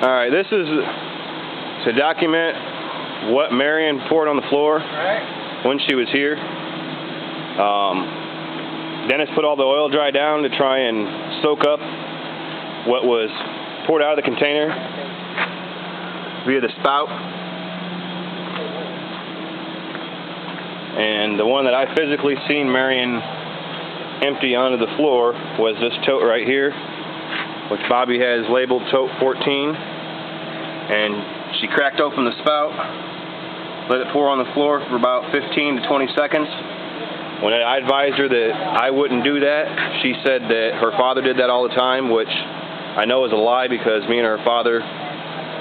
Alright, this is to document what Marion poured on the floor when she was here. Dennis put all the oil dry down to try and soak up what was poured out of the container via the spout. And the one that I physically seen Marion empty onto the floor was this tote right here, which Bobby has labeled tote 14. And she cracked open the spout, let it pour on the floor for about 15 to 20 seconds. When I advised her that I wouldn't do that, she said that her father did that all the time, which I know is a lie because me and her father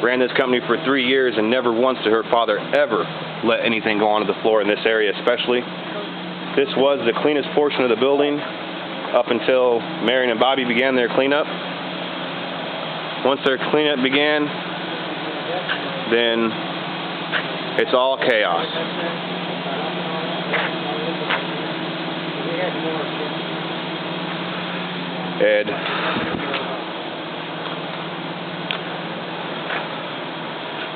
ran this company for 3 years and never once did her father ever let anything go onto the floor in this area especially. This was the cleanest portion of the building up until Marion and Bobby began their cleanup. Once their cleanup began, then it's all chaos. Ed.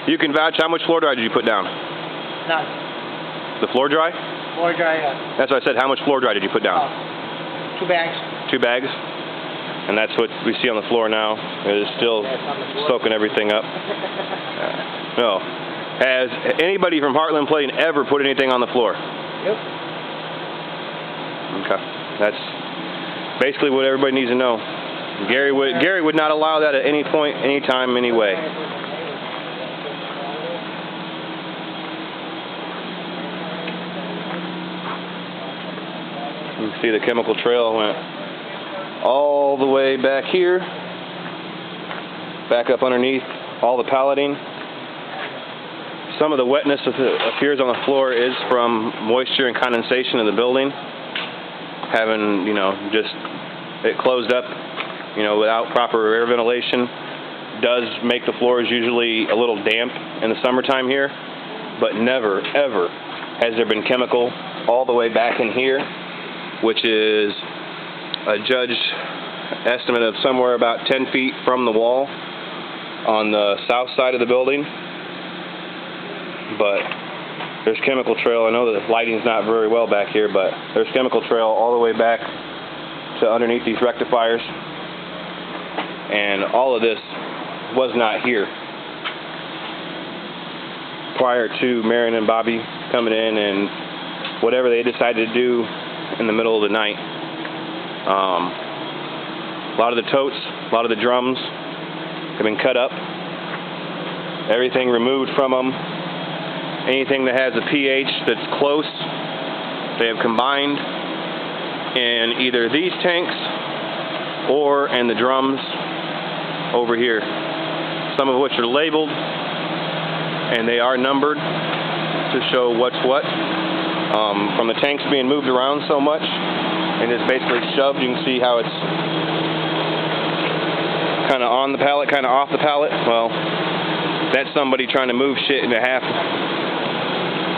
You can vouch, how much floor dry did you put down? None. The floor dry? Floor dry, yeah. That's what I said, how much floor dry did you put down? 2 bags. 2 bags? And that's what we see on the floor now. It is still soaking everything up. No. Has anybody from Heartland Plating ever put anything on the floor? Yep. Okay. That's basically what everybody needs to know. Gary would not allow that at any point, any time, any way. You can see the chemical trail went all the way back here, back up underneath all the palleting. Some of the wetness that appears on the floor is from moisture and condensation in the building. Having, just it closed up, without proper air ventilation does make the floors usually a little damp in the summertime here, but never, ever has there been chemical all the way back in here, which is a judged estimate of somewhere about 10 feet from the wall on the south side of the building. But there's chemical trail. I know the lighting's not very well back here, but there's chemical trail all the way back to underneath these rectifiers. And all of this was not here prior to Marion and Bobby coming in and whatever they decided to do in the middle of the night. A lot of the totes, a lot of the drums have been cut up. Everything removed from them. Anything that has a pH that's close, they have combined in either these tanks or in the drums over here. Some of which are labeled and they are numbered to show what's what. From the tanks being moved around so much and it's basically shoved, you can see how it's kind of on the pallet, kind of off the pallet. Well, that's somebody trying to move shit in a half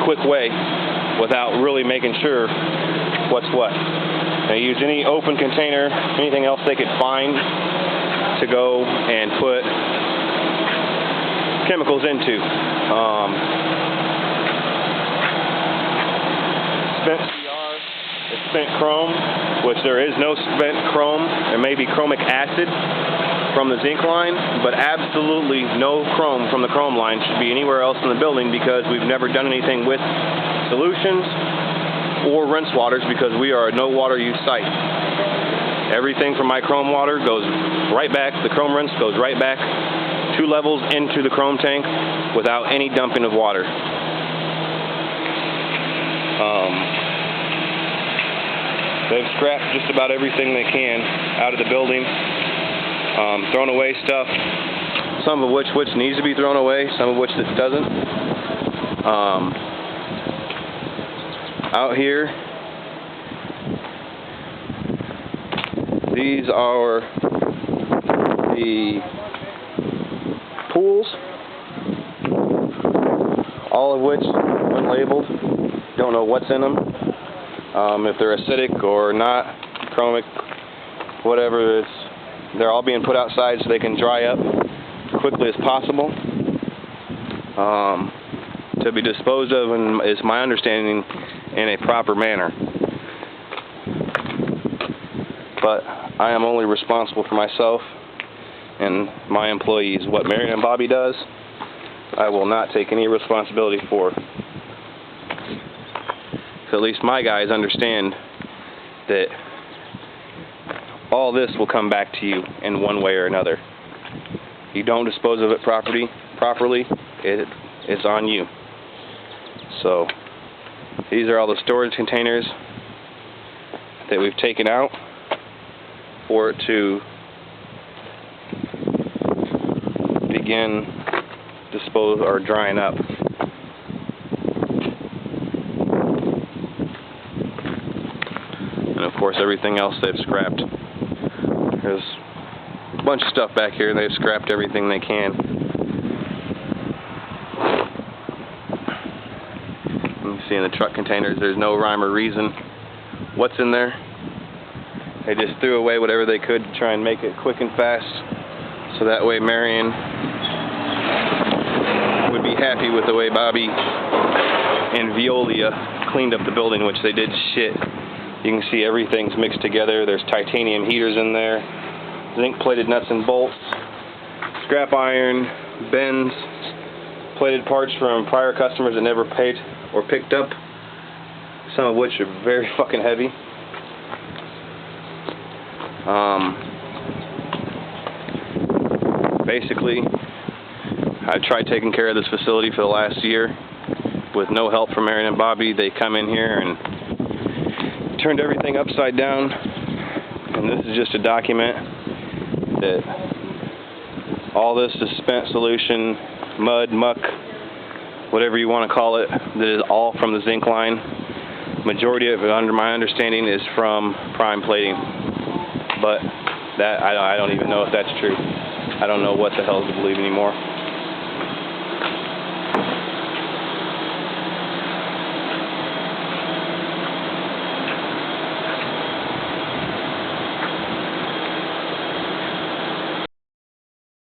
quick way without really making sure what's what. They use any open container, anything else they could find to go and put chemicals into. Spent CR is spent chrome, which there is no spent chrome. There may be chromic acid from the zinc line, but absolutely no chrome from the chrome line should be anywhere else in the building because we've never done anything with solutions or rinse waters because we are a no water use site. Everything from my chrome water goes right back, the chrome rinse goes right back 2 levels into the chrome tank without any dumping of water. They've scrapped just about everything they can out of the building. Thrown away stuff, some of which needs to be thrown away, some of which that doesn't. Out here, these are the pools, all of which, unlabeled, don't know what's in them, if they're acidic or not, chromic, whatever. They're all being put outside so they can dry up quickly as possible, to be disposed of, and is my understanding, in a proper manner. But I am only responsible for myself and my employees. What Marion and Bobby does, I will not take any responsibility for. So at least my guys understand that all this will come back to you in one way or another. You don't dispose of it properly, it's on you. So these are all the storage containers that we've taken out for it to begin dispose or drying up. And of course everything else they've scrapped. There's a bunch of stuff back here and they've scrapped everything they can. You can see in the truck containers there's no rhyme or reason what's in there. They just threw away whatever they could to try and make it quick and fast, so that way Marion would be happy with the way Bobby and Violia cleaned up the building, which they did shit. You can see everything's mixed together. There's titanium heaters in there, zinc-plated nuts and bolts, scrap iron, bends, plated parts from prior customers that never paid or picked up, some of which are very fucking heavy. Basically, I've tried taking care of this facility for the last year with no help from Marion and Bobby. They come in here and turned everything upside down, and this is just a document that all this is spent solution, mud, muck, whatever you want to call it, that is all from the zinc line. Majority of it, under my understanding, is from prime plating, but that I don't even know if that's true. I don't know what the hell to believe anymore.